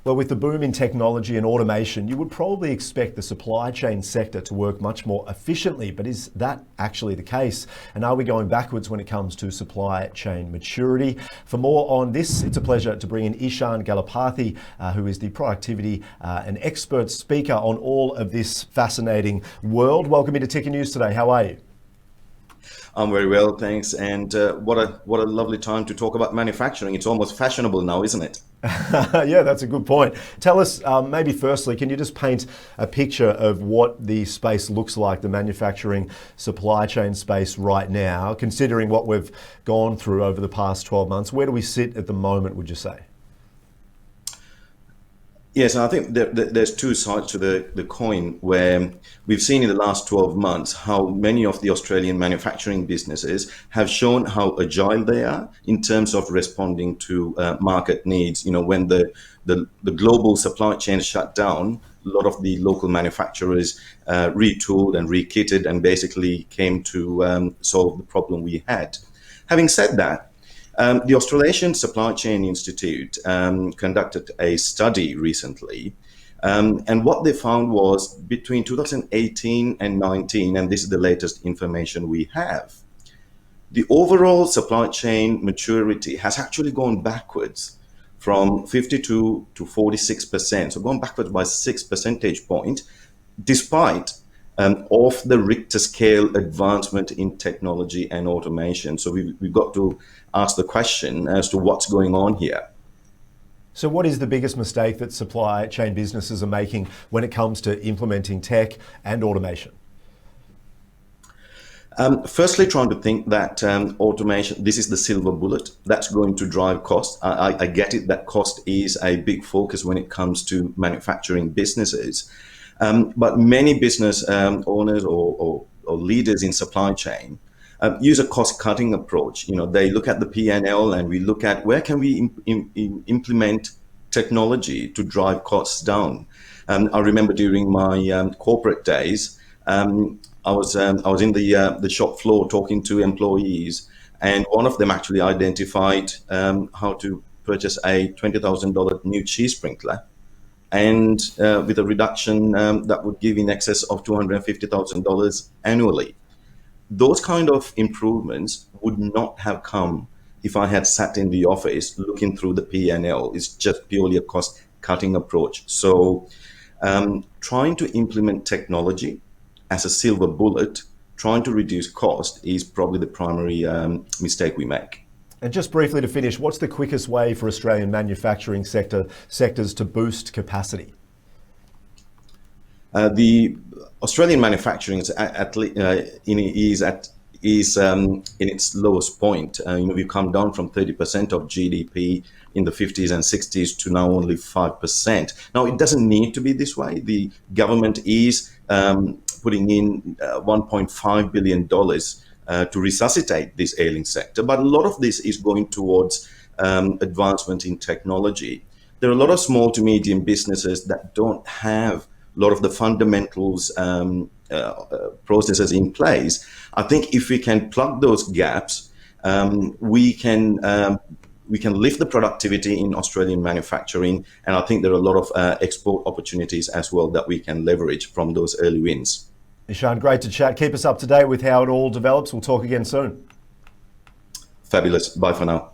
Well, with the boom in technology and automation, you would probably expect the supply chain sector to work much more efficiently, but is that actually the case? And are we going backwards when it comes to supply chain maturity? For more on this, it's a pleasure to bring in Ishan Galapathy, who is the productivity and expert speaker on all of this fascinating world. Welcome to Ticker News today. How are you? I'm very well, thanks. And what a lovely time to talk about manufacturing. It's almost fashionable now, isn't it? Yeah, that's a good point. Tell us, maybe firstly, can you just paint a picture of what the space looks like, the manufacturing supply chain space right now, considering what we've gone through over the past 12 months? Where do we sit at the moment, would you say? Yes, I think there's two sides to the coin, where we've seen in the last 12 months how many of the Australian manufacturing businesses have shown how agile they are in terms of responding to market needs. You know, when the global supply chain shut down, a lot of the local manufacturers retooled and rekitted and basically came to solve the problem we had. Having said that, the Australasian Supply Chain Institute conducted a study recently, and what they found was between 2018 and 19, and this is the latest information we have, the overall supply chain maturity has actually gone backwards from 52 to 46%, so gone backwards by 6 percentage points, despite of the Richter scale advancement in technology and automation. So we've got to ask the question as to what's going on here. So what is the biggest mistake that supply chain businesses are making when it comes to implementing tech and automation? Firstly, trying to think that automation, this is the silver bullet that's going to drive cost. I get it that cost is a big focus when it comes to manufacturing businesses. But many business owners or leaders in supply chain use a cost-cutting approach. You know, they look at the P&L and we look at where can we implement technology to drive costs down. I remember during my corporate days, I was in the shop floor talking to employees, and one of them actually identified how to purchase a $20,000 new cheese sprinkler, and with a reduction that would give in excess of $250,000 annually. Those kind of improvements would not have come if I had sat in the office looking through the P&L. It's just purely a cost-cutting approach. So trying to implement technology as a silver bullet, trying to reduce cost is probably the primary mistake we make. And just briefly to finish, what's the quickest way for Australian manufacturing sectors to boost capacity? The Australian manufacturing is in its lowest point. We've come down from 30% of GDP in the 50s and 60s to now only 5%. Now, it doesn't need to be this way. The government is putting in $1.5 billion to resuscitate this ailing sector. But a lot of this is going towards advancement in technology. There are a lot of small to medium businesses that don't have a lot of the fundamentals processes in place. I think if we can plug those gaps, we can lift the productivity in Australian manufacturing. And I think there are a lot of export opportunities as well that we can leverage from those early wins. Ishan, great to chat. Keep us up to date with how it all develops. We'll talk again soon. Fabulous. Bye for now.